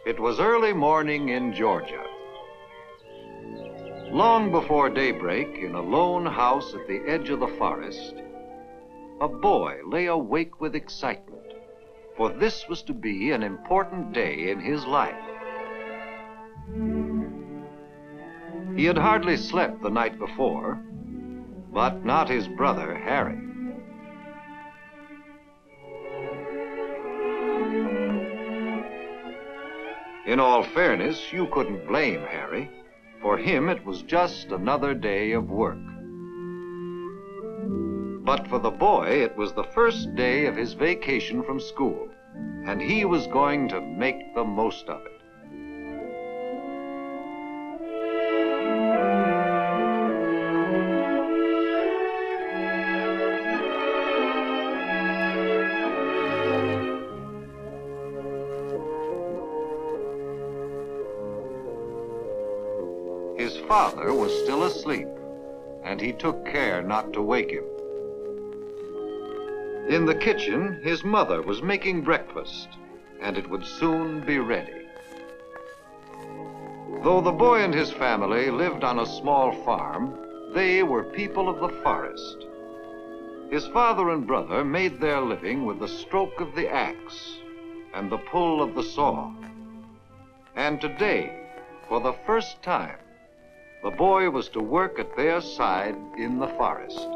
It was early morning in Georgia. Long before daybreak, in a lone house at the edge of the forest, a boy lay awake with excitement, for this was to be an important day in his life. He had hardly slept the night before, but not his brother, Harry. In all fairness, you couldn't blame Harry. For him, it was just another day of work. But for the boy, it was the first day of his vacation from school, and he was going to make the most of it. His father was still asleep, and he took care not to wake him. In the kitchen, his mother was making breakfast, and it would soon be ready. Though the boy and his family lived on a small farm, they were people of the forest. His father and brother made their living with the stroke of the axe and the pull of the saw. And today, for the first time, the boy was to work at their side in the forest.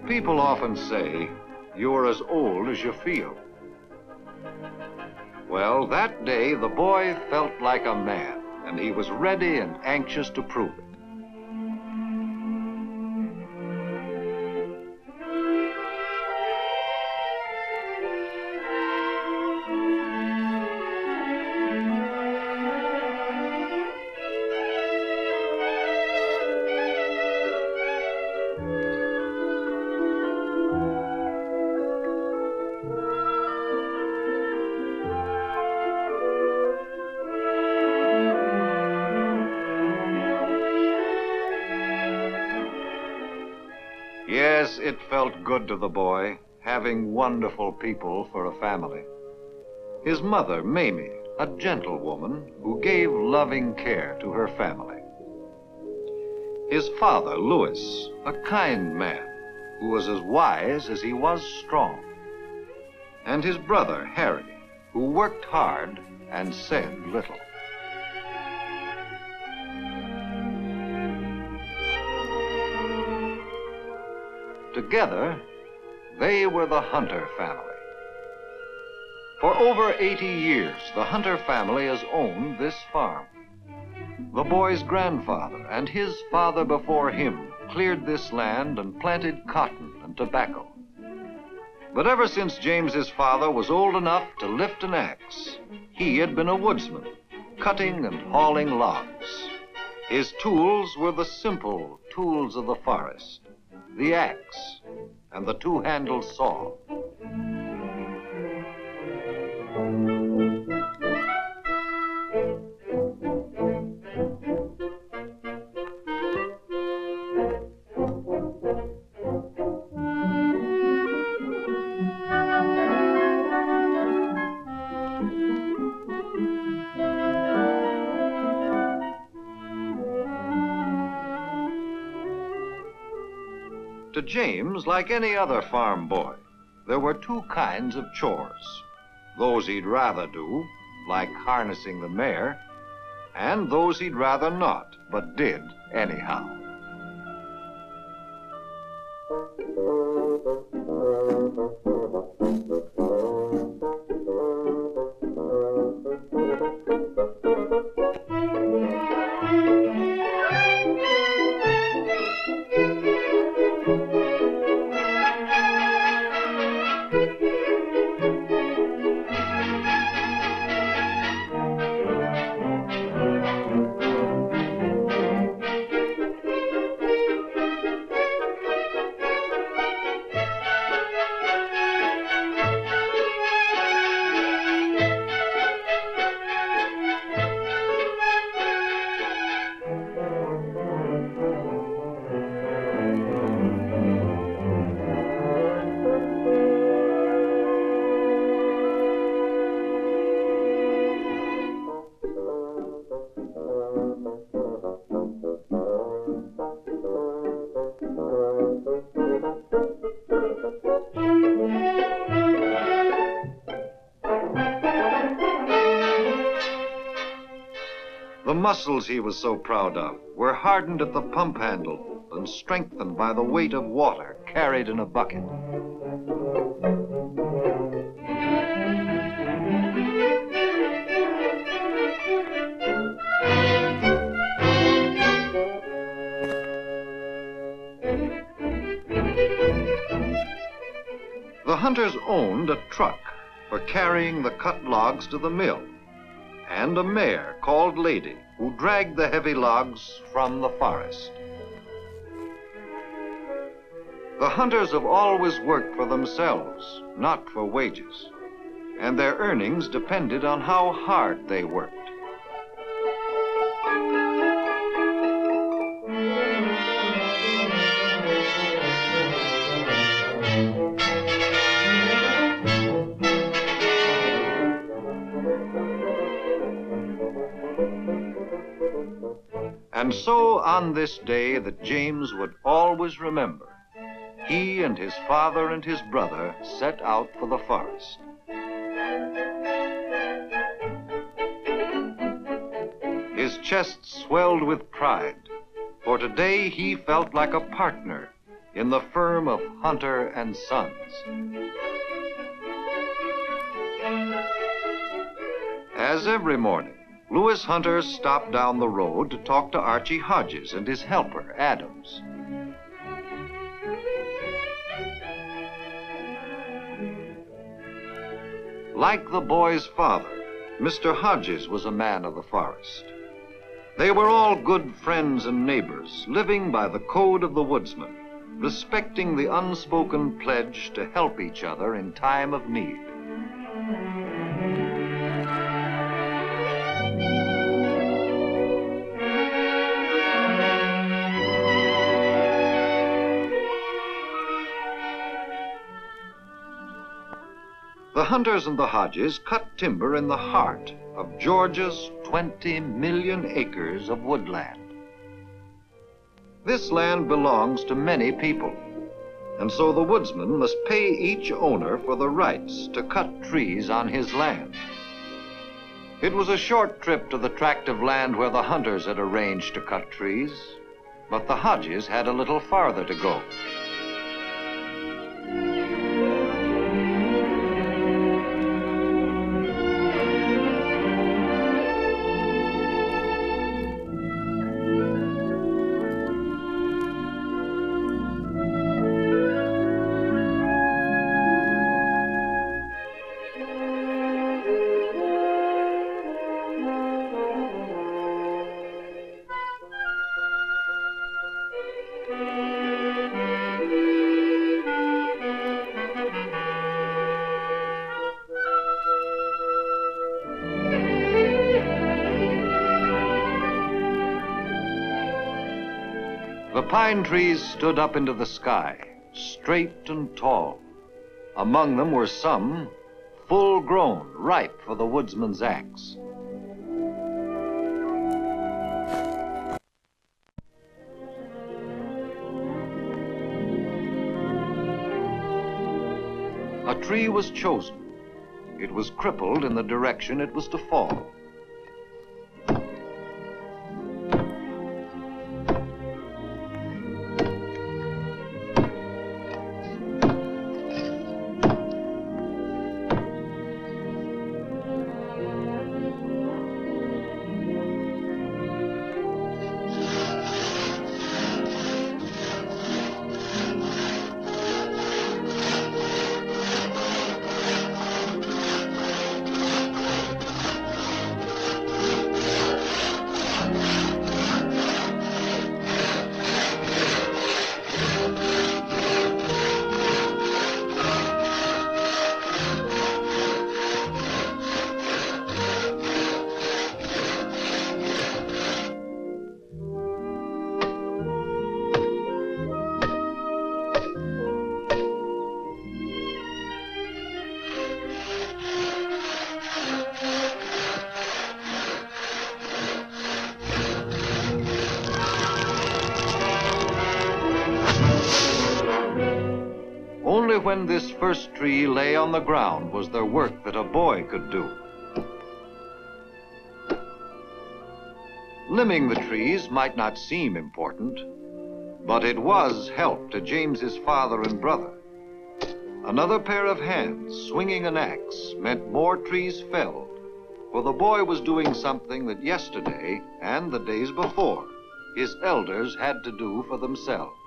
People often say, you're as old as you feel. Well, that day the boy felt like a man, and he was ready and anxious to prove it. Yes, it felt good to the boy, having wonderful people for a family. His mother, Mamie, a gentle woman who gave loving care to her family. His father, Louis, a kind man who was as wise as he was strong. And his brother, Harry, who worked hard and said little. Together, they were the Hunter family. For over 80 years, the Hunter family has owned this farm. The boy's grandfather and his father before him cleared this land and planted cotton and tobacco. But ever since James's father was old enough to lift an axe, he had been a woodsman, cutting and hauling logs. His tools were the simple tools of the forest, the axe, and the two-handled saw. To James, like any other farm boy, there were two kinds of chores. Those he'd rather do, like harnessing the mare, and those he'd rather not, but did anyhow. The muscles he was so proud of were hardened at the pump handle and strengthened by the weight of water carried in a bucket. The hunters owned a truck for carrying the cut logs to the mill, and a mare called Lady, who dragged the heavy logs from the forest. The hunters have always worked for themselves, not for wages, and their earnings depended on how hard they worked. And so on this day that James would always remember, he and his father and his brother set out for the forest. His chest swelled with pride, for today he felt like a partner in the firm of Hunter and Sons. As every morning, Lewis Hunter stopped down the road to talk to Archie Hodges and his helper, Adams. Like the boy's father, Mr. Hodges was a man of the forest. They were all good friends and neighbors, living by the code of the woodsman, respecting the unspoken pledge to help each other in time of need. The Hunters and the Hodges cut timber in the heart of Georgia's 20 million acres of woodland. This land belongs to many people, and so the woodsman must pay each owner for the rights to cut trees on his land. It was a short trip to the tract of land where the Hunters had arranged to cut trees, but the Hodges had a little farther to go. The pine trees stood up into the sky, straight and tall. Among them were some full-grown, ripe for the woodsman's axe. A tree was chosen. It was crippled in the direction it was to fall. when this first tree lay on the ground was there work that a boy could do. Limbing the trees might not seem important, but it was help to James's father and brother. Another pair of hands swinging an axe meant more trees felled, for the boy was doing something that yesterday and the days before his elders had to do for themselves.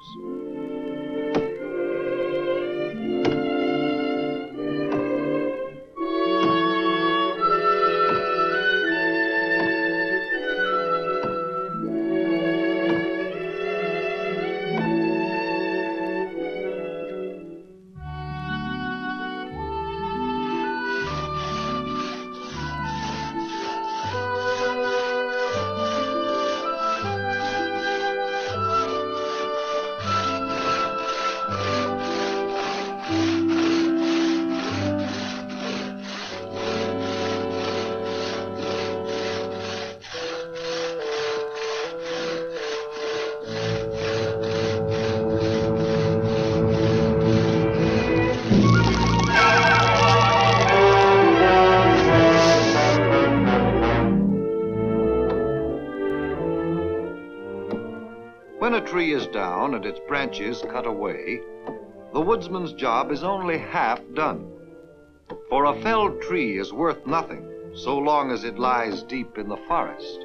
When a tree is down and its branches cut away, the woodsman's job is only half done. For a felled tree is worth nothing so long as it lies deep in the forest.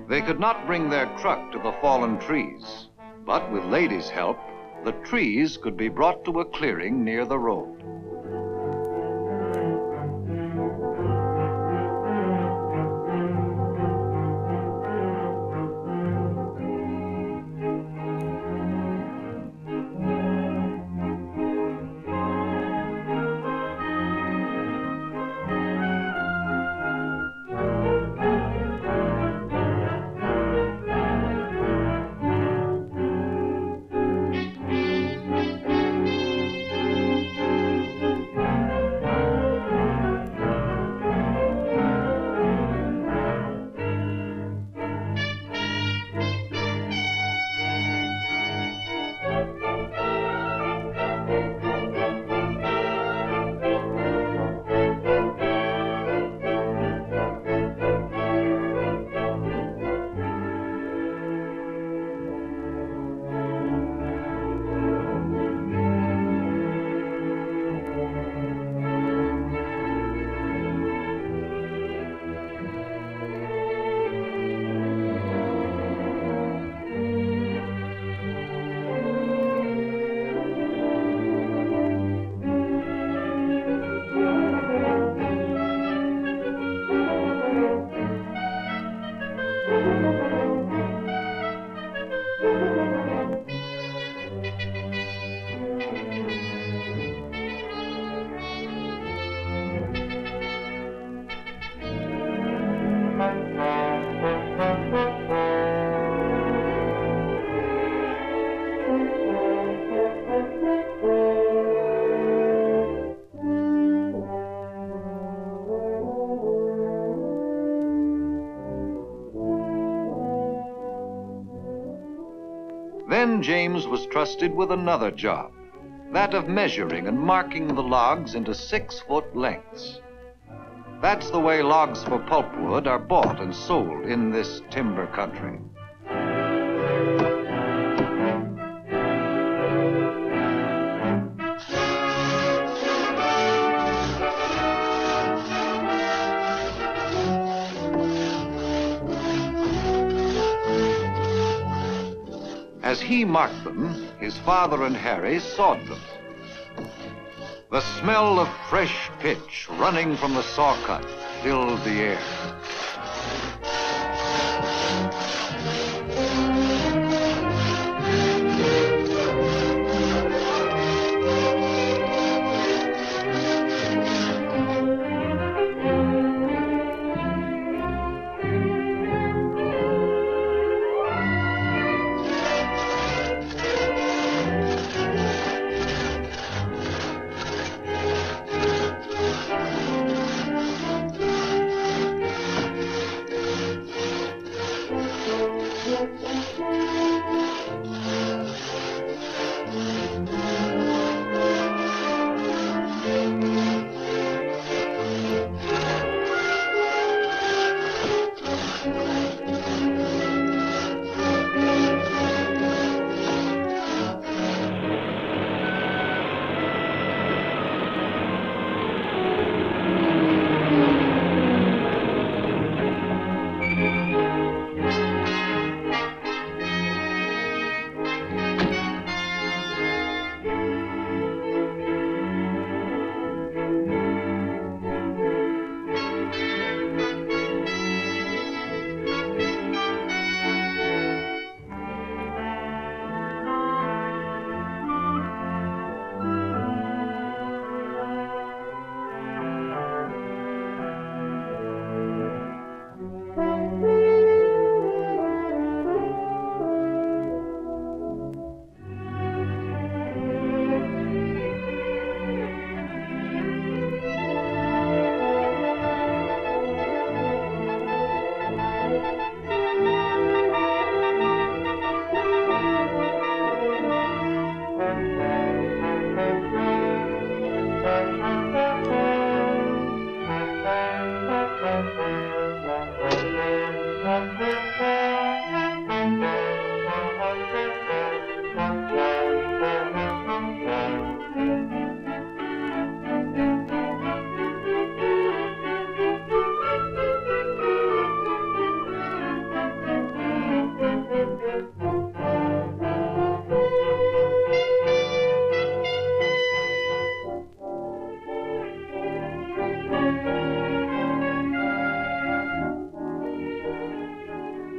They could not bring their truck to the fallen trees, but with Lady's help, the trees could be brought to a clearing near the road. Then James was trusted with another job, that of measuring and marking the logs into 6-foot lengths. That's the way logs for pulpwood are bought and sold in this timber country. As he marked them, his father and Harry sawed them. The smell of fresh pitch running from the saw cut filled the air.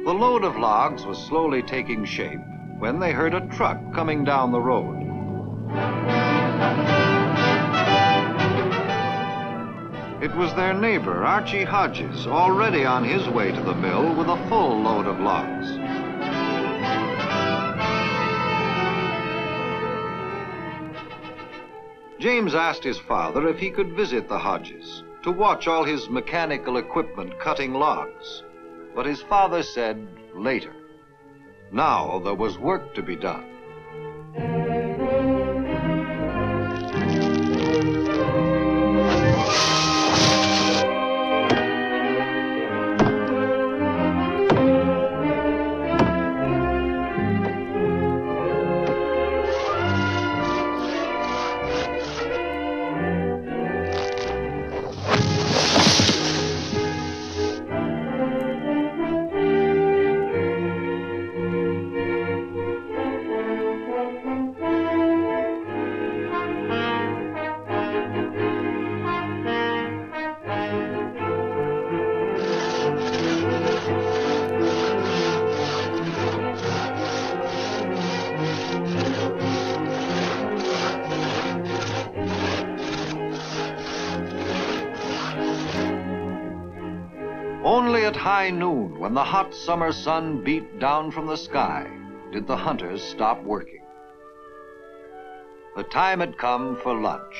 The load of logs was slowly taking shape when they heard a truck coming down the road. It was their neighbor, Archie Hodges, already on his way to the mill with a full load of logs. James asked his father if he could visit the Hodges to watch all his mechanical equipment cutting logs. But his father said later. Now there was work to be done. Only at high noon, when the hot summer sun beat down from the sky, did the hunters stop working. The time had come for lunch.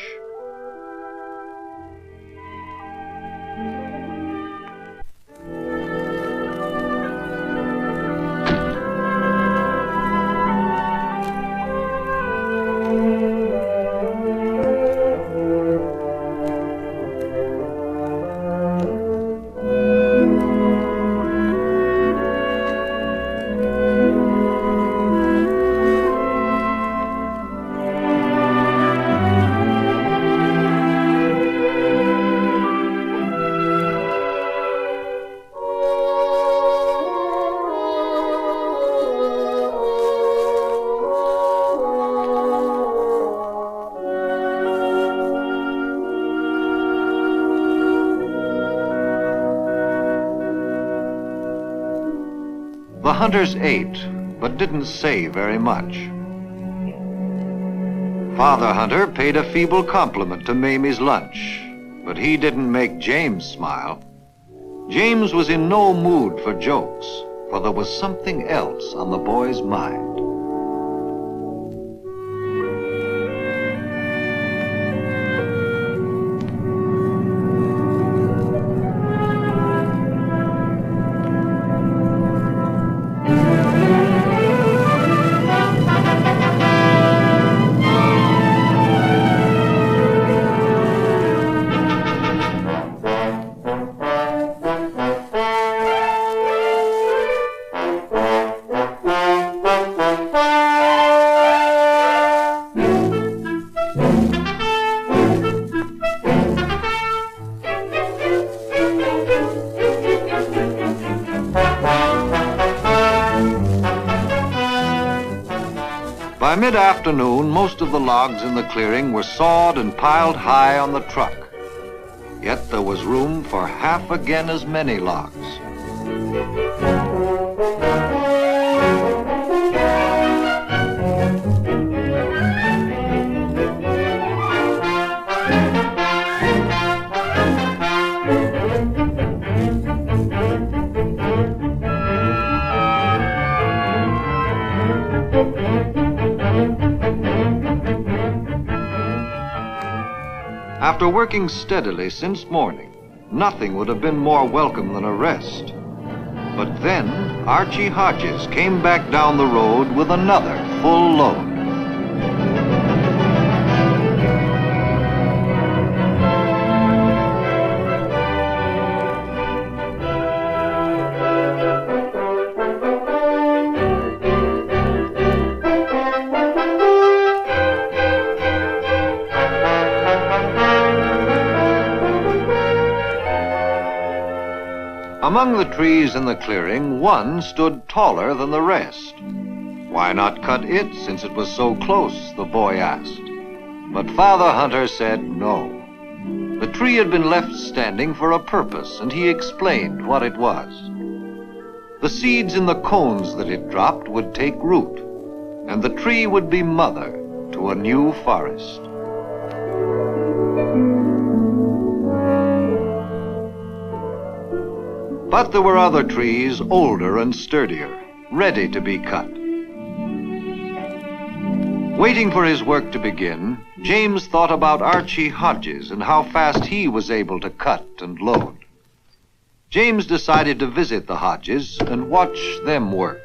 The hunters ate, but didn't say very much. Father Hunter paid a feeble compliment to Mamie's lunch, but he didn't make James smile. James was in no mood for jokes, for there was something else on the boy's mind. By mid-afternoon, most of the logs in the clearing were sawed and piled high on the truck. Yet there was room for half again as many logs. After working steadily since morning, nothing would have been more welcome than a rest. But then Archie Hodges came back down the road with another full load. Among the trees in the clearing, one stood taller than the rest. Why not cut it since it was so close, the boy asked. But Father Hunter said no. The tree had been left standing for a purpose, and he explained what it was. The seeds in the cones that it dropped would take root, and the tree would be mother to a new forest. But there were other trees, older and sturdier, ready to be cut. Waiting for his work to begin, James thought about Archie Hodges and how fast he was able to cut and load. James decided to visit the Hodges and watch them work.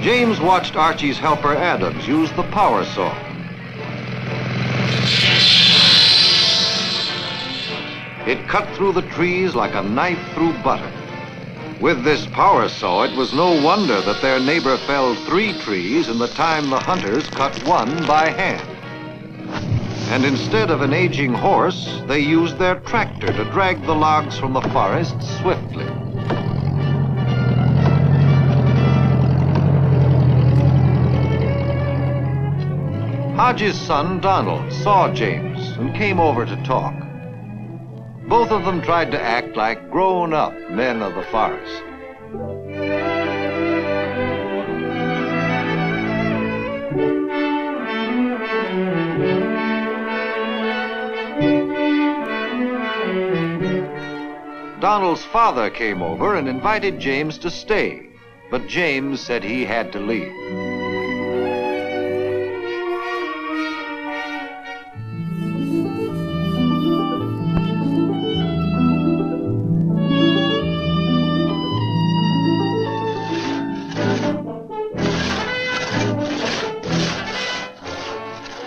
James watched Archie's helper Adams use the power saw. It cut through the trees like a knife through butter. With this power saw, it was no wonder that their neighbor felled 3 trees in the time the hunters cut one by hand. And instead of an aging horse, they used their tractor to drag the logs from the forest swiftly. Hodges' son, Donald, saw James and came over to talk. Both of them tried to act like grown-up men of the forest. Donald's father came over and invited James to stay, but James said he had to leave.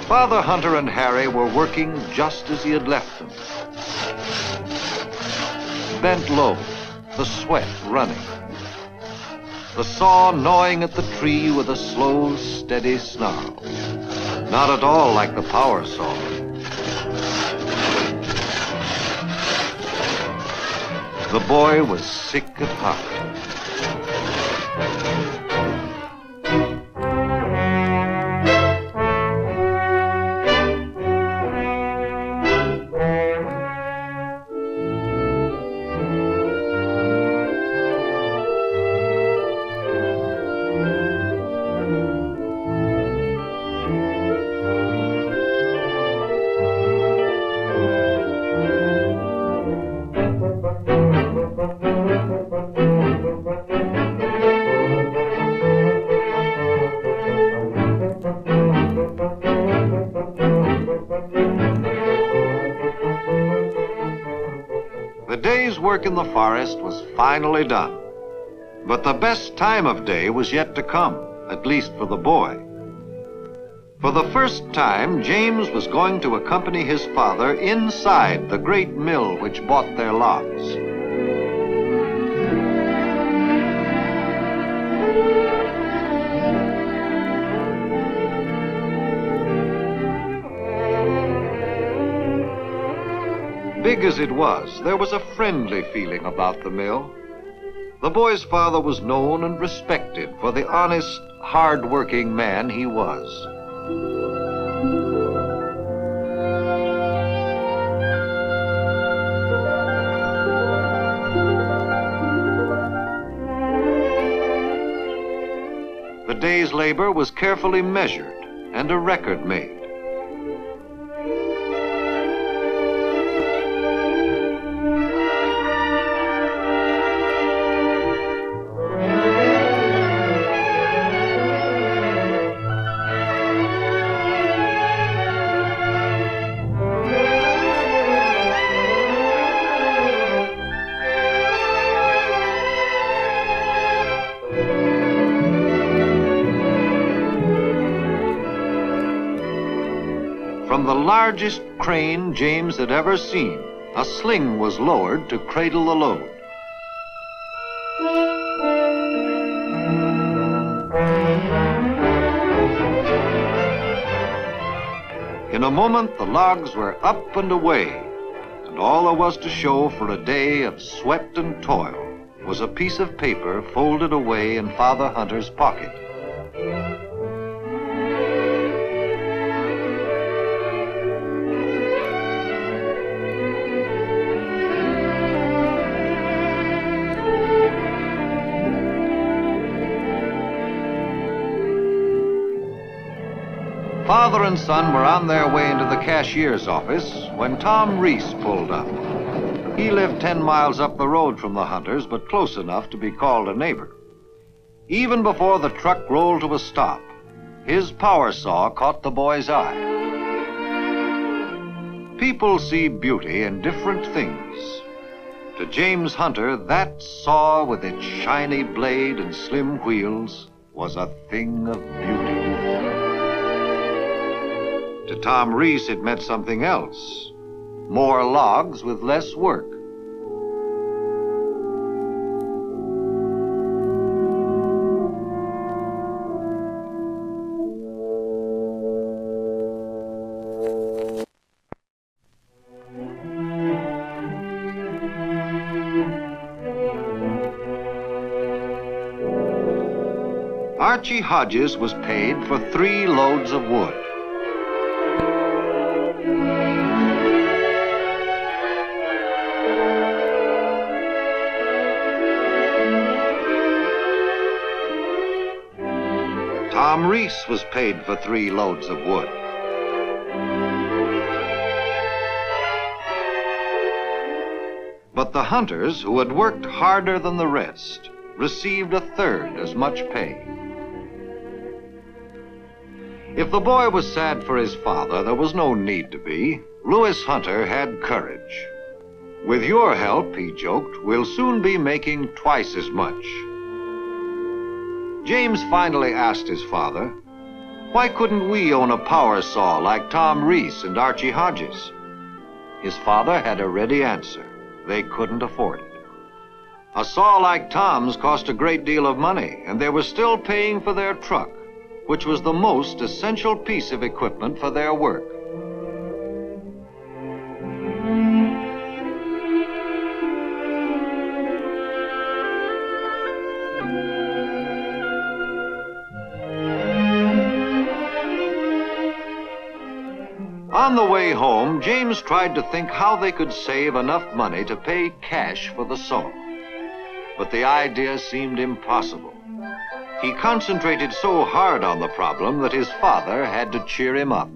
Father Hunter and Harry were working just as he had left them. Bent low, the sweat running. The saw gnawing at the tree with a slow, steady snarl. Not at all like the power saw. The boy was sick at heart. The day's work in the forest was finally done. But the best time of day was yet to come, at least for the boy. For the first time, James was going to accompany his father inside the great mill which bought their logs. Big as it was, there was a friendly feeling about the mill. The boy's father was known and respected for the honest, hard-working man he was. The day's labor was carefully measured and a record made. From the largest crane James had ever seen, a sling was lowered to cradle the load. In a moment, the logs were up and away, and all there was to show for a day of sweat and toil was a piece of paper folded away in Father Hunter's pocket. Father and son were on their way into the cashier's office when Tom Reese pulled up. He lived 10 miles up the road from the Hunters, but close enough to be called a neighbor. Even before the truck rolled to a stop, his power saw caught the boy's eye. People see beauty in different things. To James Hunter, that saw with its shiny blade and slim wheels was a thing of beauty. To Tom Reese, it meant something else. More logs with less work. Archie Hodges was paid for 3 loads of wood. Tom Reese was paid for 3 loads of wood. But the Hunters, who had worked harder than the rest, received 1/3 as much pay. If the boy was sad for his father, there was no need to be. Louis Hunter had courage. With your help, he joked, we'll soon be making twice as much. James finally asked his father, why couldn't we own a power saw like Tom Reese and Archie Hodges? His father had a ready answer. They couldn't afford it. A saw like Tom's cost a great deal of money, and they were still paying for their truck, which was the most essential piece of equipment for their work. On the way home, James tried to think how they could save enough money to pay cash for the saw. But the idea seemed impossible. He concentrated so hard on the problem that his father had to cheer him up.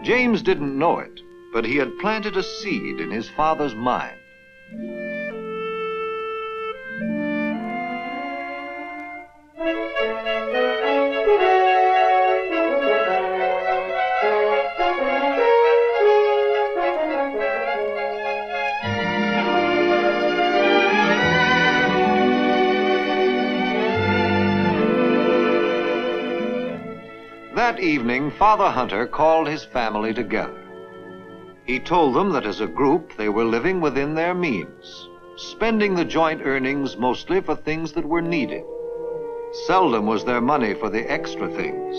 James didn't know it, but he had planted a seed in his father's mind. That evening, Father Hunter called his family together. He told them that as a group they were living within their means, spending the joint earnings mostly for things that were needed. Seldom was there money for the extra things.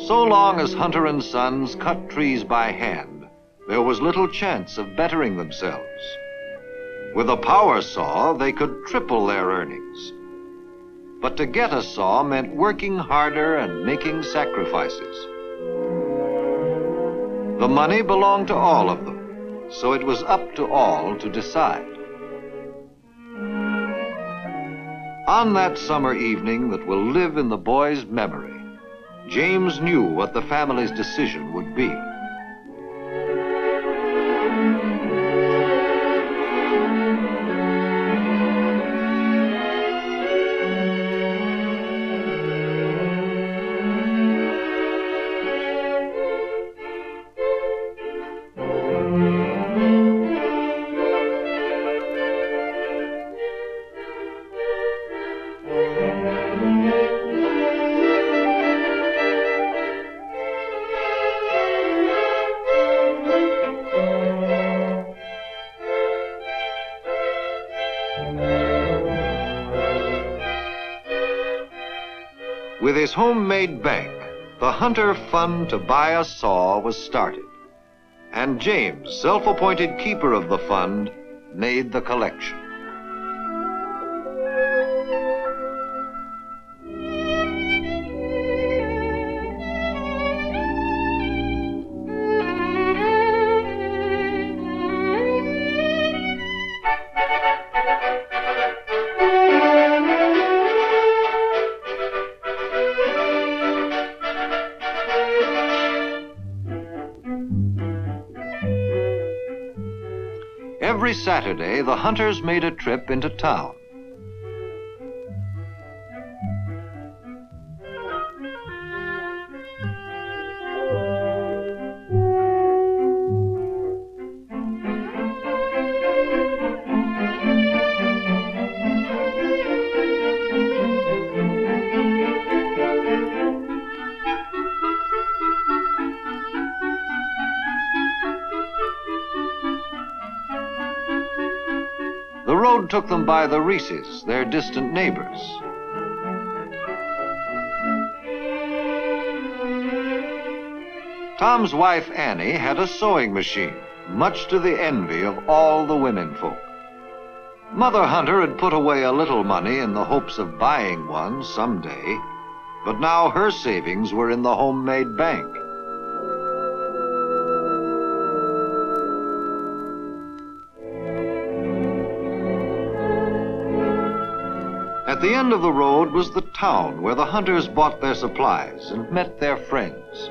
So long as Hunter and Sons cut trees by hand, there was little chance of bettering themselves. With a power saw, they could triple their earnings. But to get a saw meant working harder and making sacrifices. The money belonged to all of them, so it was up to all to decide. On that summer evening that will live in the boy's memory, James knew what the family's decision would be. With his homemade bank, the Hunter Fund to buy a saw was started, and James, self-appointed keeper of the fund, made the collection. Every Saturday, the Hunters made a trip into town. The road took them by the Reeses, their distant neighbors. Tom's wife, Annie, had a sewing machine, much to the envy of all the women folk. Mother Hunter had put away a little money in the hopes of buying one someday, but now her savings were in the homemade bank. At the end of the road was the town where the Hunters bought their supplies and met their friends.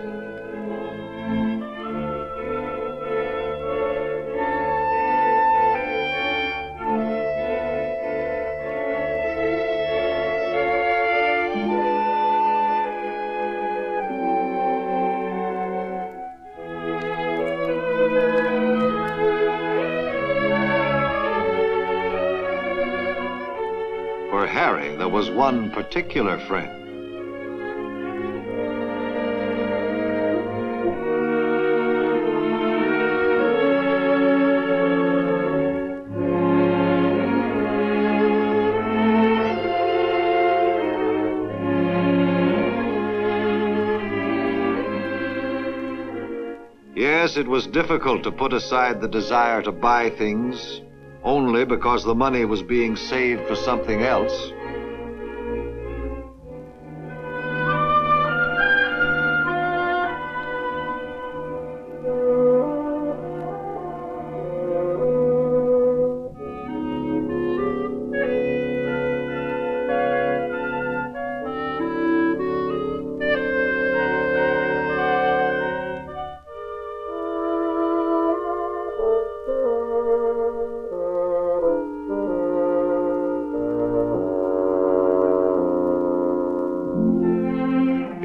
For Harry, there was one particular friend. Yes, it was difficult to put aside the desire to buy things only because the money was being saved for something else.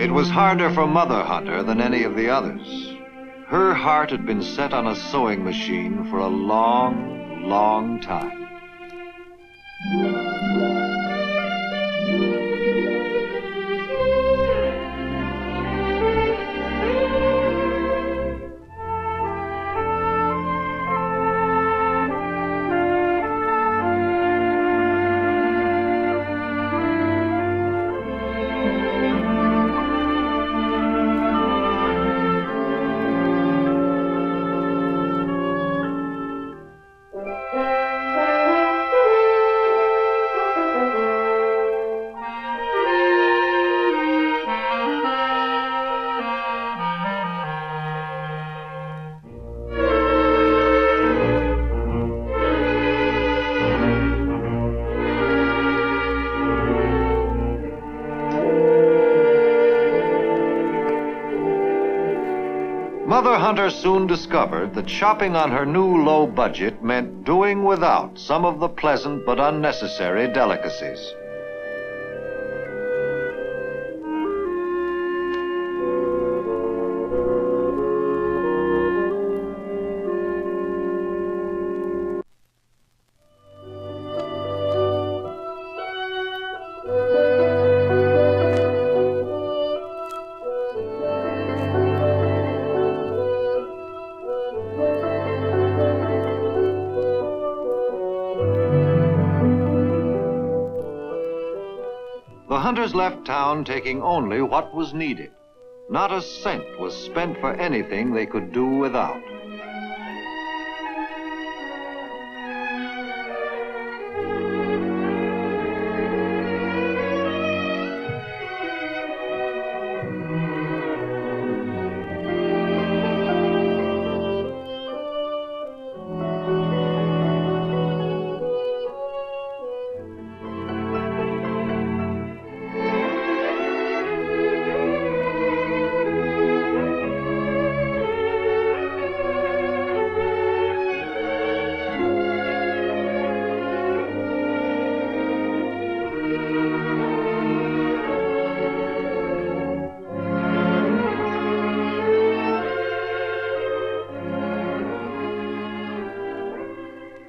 It was harder for Mother Hunter than any of the others. Her heart had been set on a sewing machine for a long, long time. Mother Hunter soon discovered that shopping on her new low budget meant doing without some of the pleasant but unnecessary delicacies. The hunters left town taking only what was needed. Not a cent was spent for anything they could do without.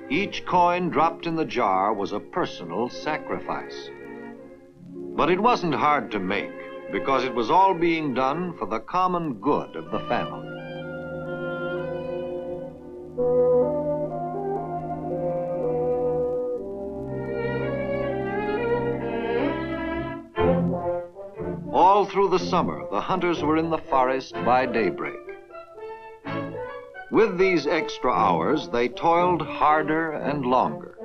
Each coin dropped in the jar was a personal sacrifice. But it wasn't hard to make, because it was all being done for the common good of the family. All through the summer, the hunters were in the forest by daybreak. With these extra hours, they toiled harder and longer.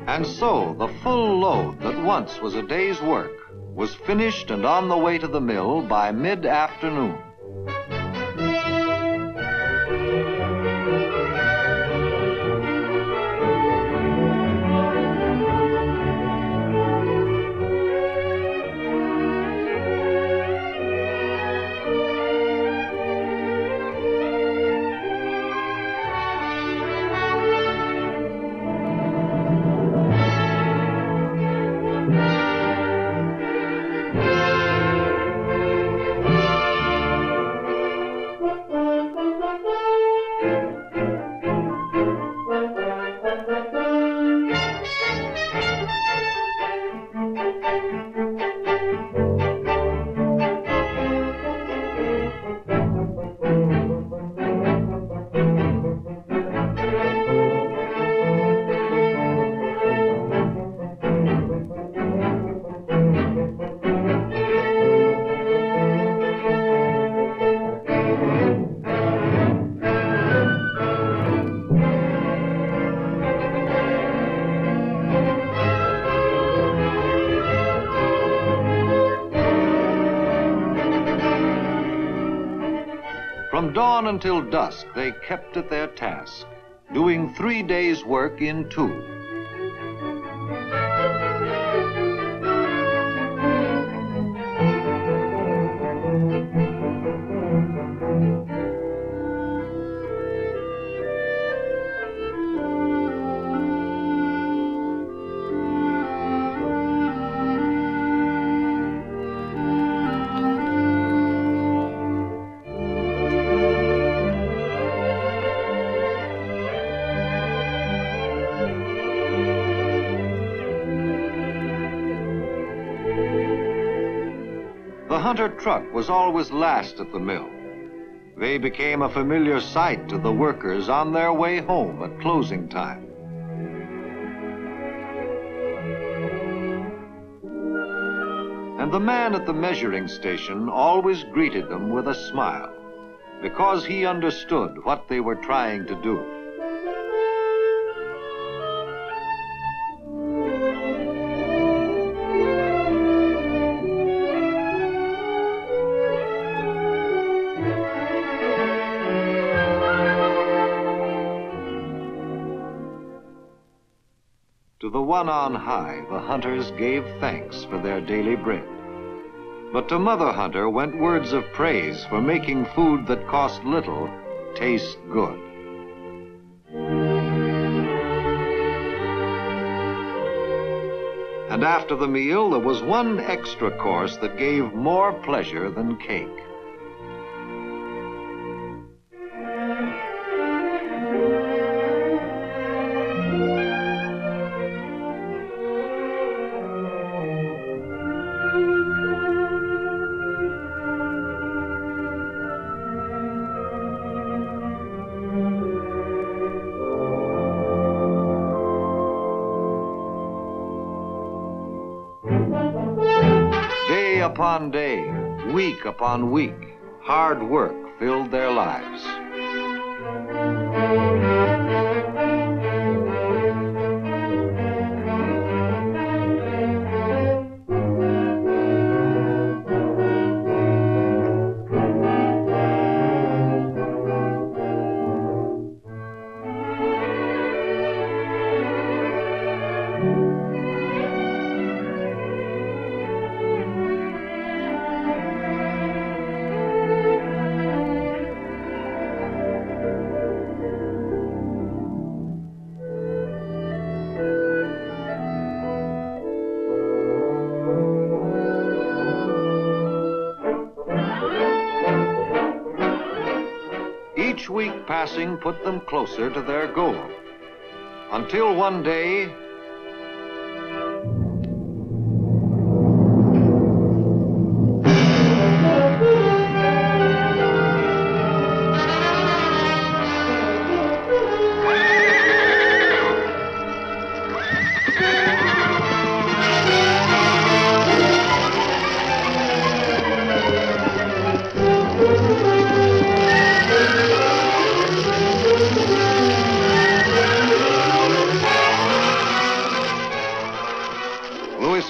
And so the full load that once was a day's work was finished and on the way to the mill by mid-afternoon. dawn until dusk, they kept at their task, doing 3 days' work in 2. The Hunter truck was always last at the mill. They became a familiar sight to the workers on their way home at closing time. And the man at the measuring station always greeted them with a smile, because he understood what they were trying to do. To the One on high, the hunters gave thanks for their daily bread. But to Mother Hunter went words of praise for making food that cost little taste good. And after the meal, there was one extra course that gave more pleasure than cake. Day upon day, week upon week, hard work filled their lives. Each week passing put them closer to their goal, until one day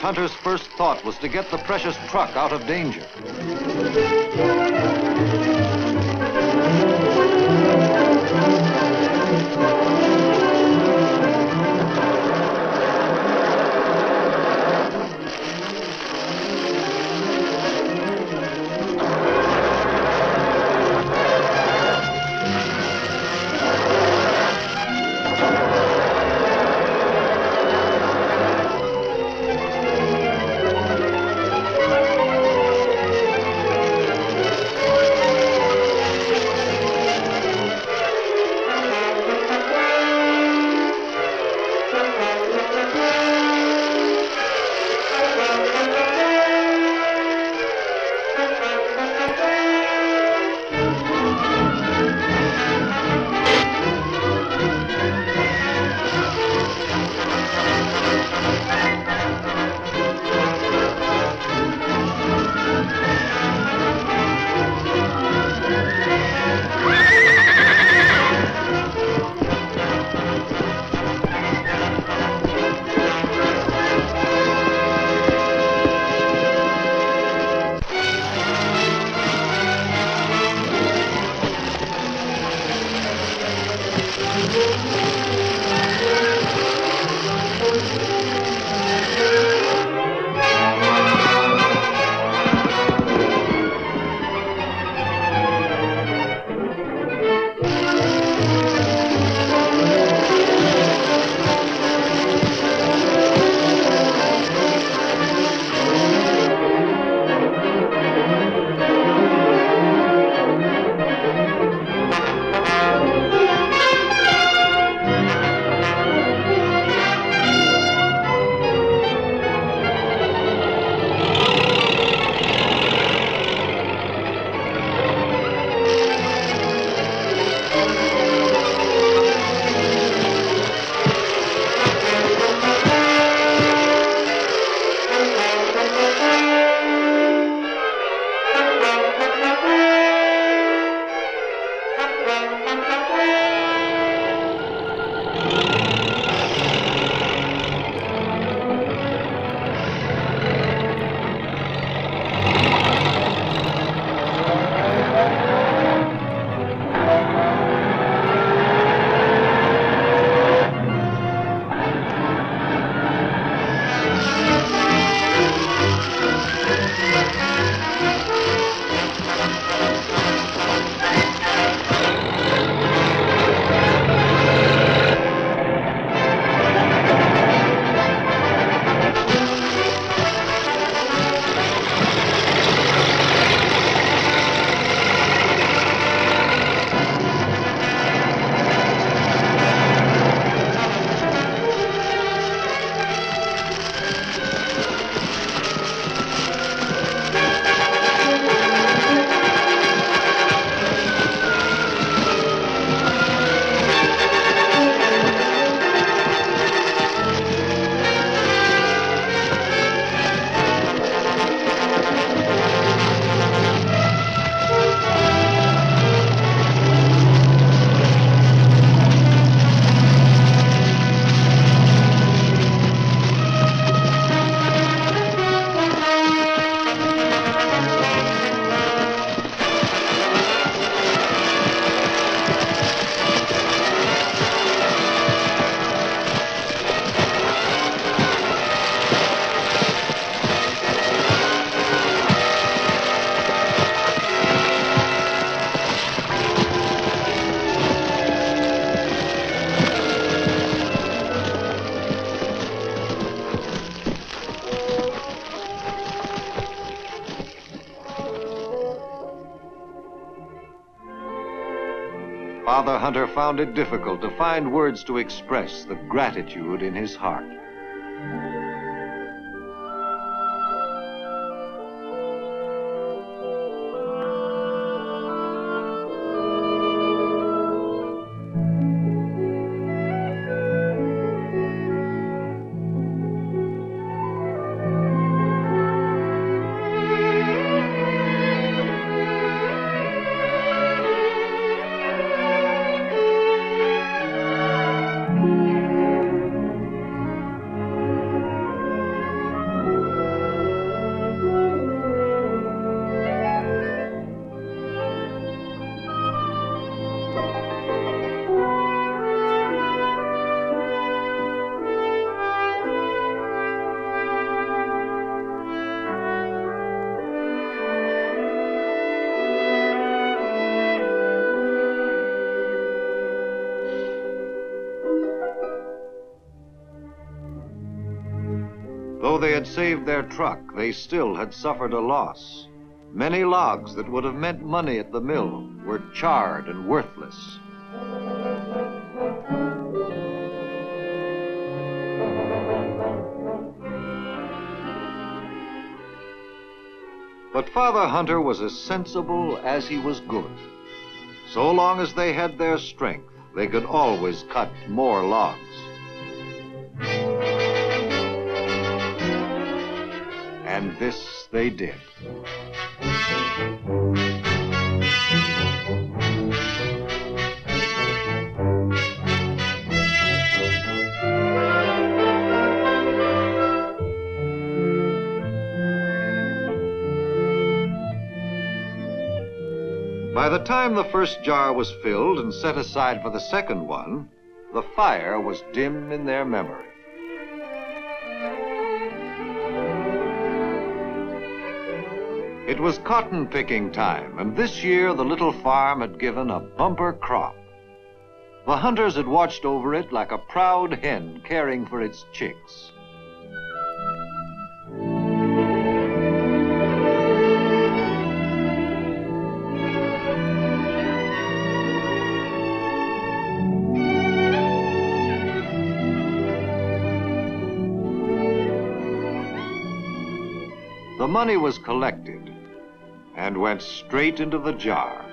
Hunter's first thought was to get the precious truck out of danger. Father Hunter found it difficult to find words to express the gratitude in his heart. Though they had saved their truck, they still had suffered a loss. Many logs that would have meant money at the mill were charred and worthless. But Father Hunter was as sensible as he was good. So long as they had their strength, they could always cut more logs. And this they did. By the time the first jar was filled and set aside for the second one, The fire was dim in their memory. It was cotton picking time, and this year the little farm had given a bumper crop. The hunters had watched over it like a proud hen caring for its chicks. The money was collected and went straight into the jar.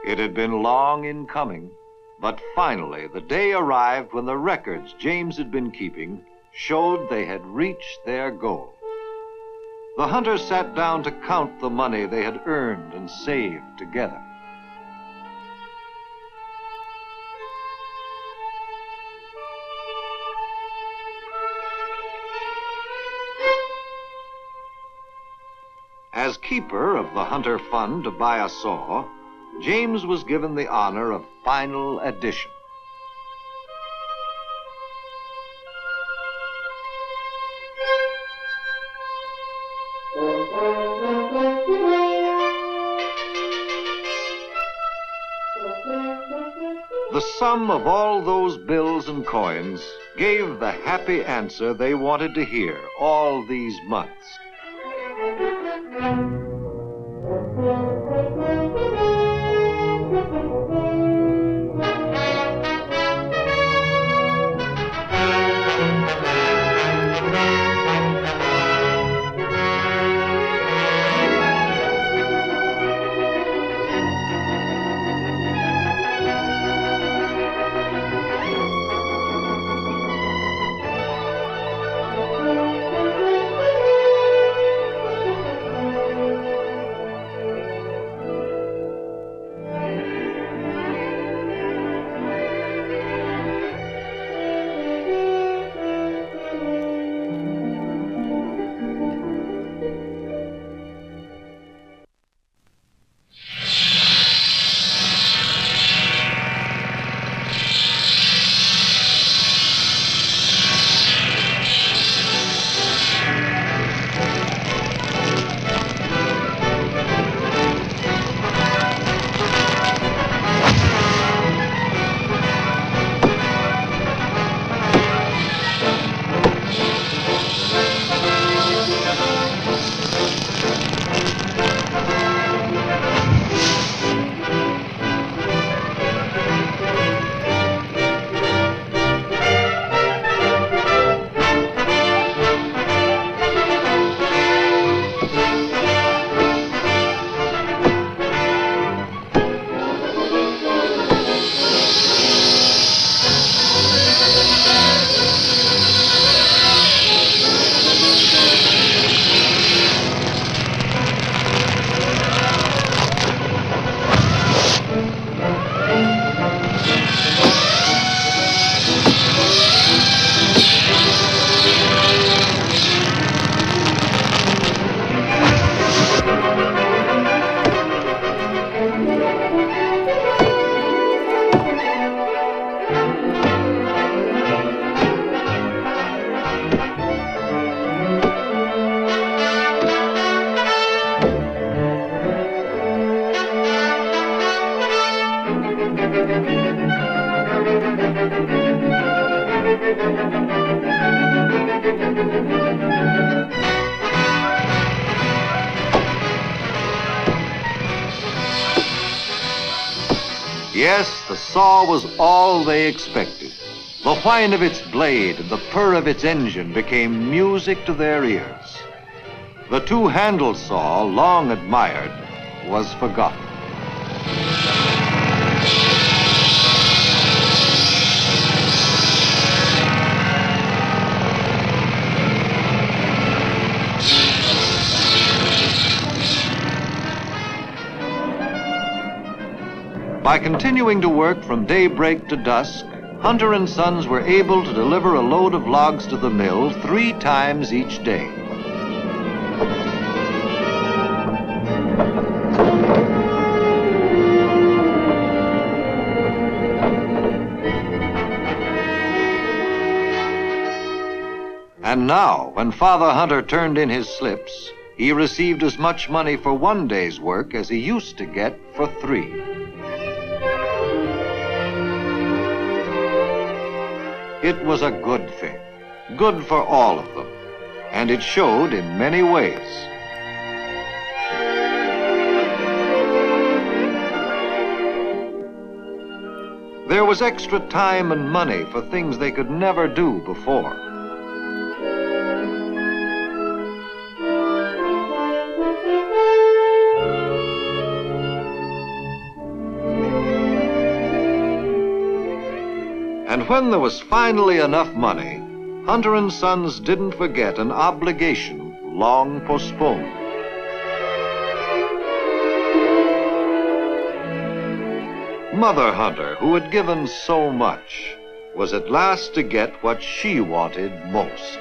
It had been long in coming, but finally the day arrived when the records James had been keeping showed they had reached their goal. The hunters sat down to count the money they had earned and saved together. As keeper of the Hunter Fund to buy a saw, James was given the honor of final addition. The sum of all those bills and coins gave the happy answer they wanted to hear all these months. Yes, the saw was all they expected. The whine of its blade and the purr of its engine became music to their ears. The two-handled saw, long admired, was forgotten. By continuing to work from daybreak to dusk, Hunter and Sons were able to deliver a load of logs to the mill 3 times each day. And now, when Father Hunter turned in his slips, he received as much money for 1 day's work as he used to get for 3. It was a good thing, good for all of them, and it showed in many ways. There was extra time and money for things they could never do before. And when there was finally enough money, Hunter and Sons didn't forget an obligation long postponed. Mother Hunter, who had given so much, was at last to get what she wanted most.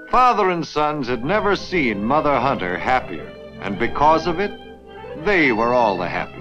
Father and Sons had never seen Mother Hunter happier, and because of it, they were all the happier.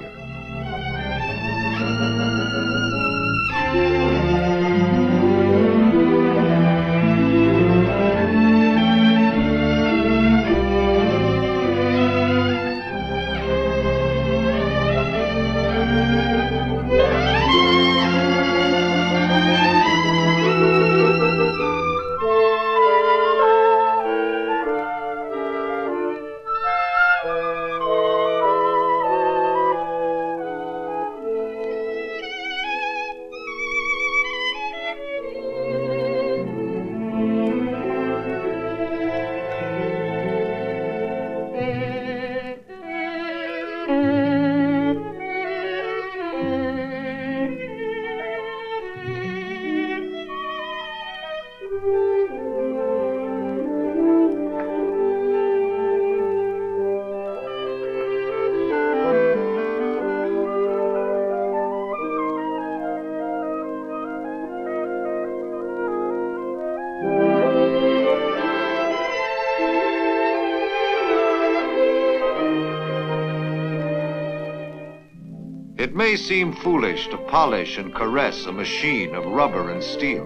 It may seem foolish to polish and caress a machine of rubber and steel,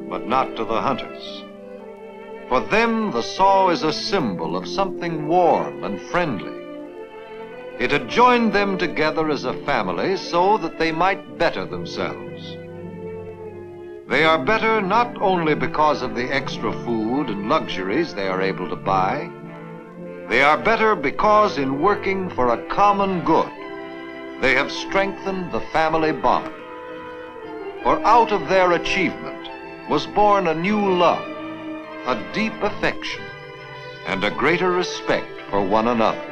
but not to the hunters. For them, the saw is a symbol of something warm and friendly. It had joined them together as a family so that they might better themselves. They are better not only because of the extra food and luxuries they are able to buy. They are better because in working for a common good, they have strengthened the family bond. For out of their achievement was born a new love, a deep affection, and a greater respect for one another.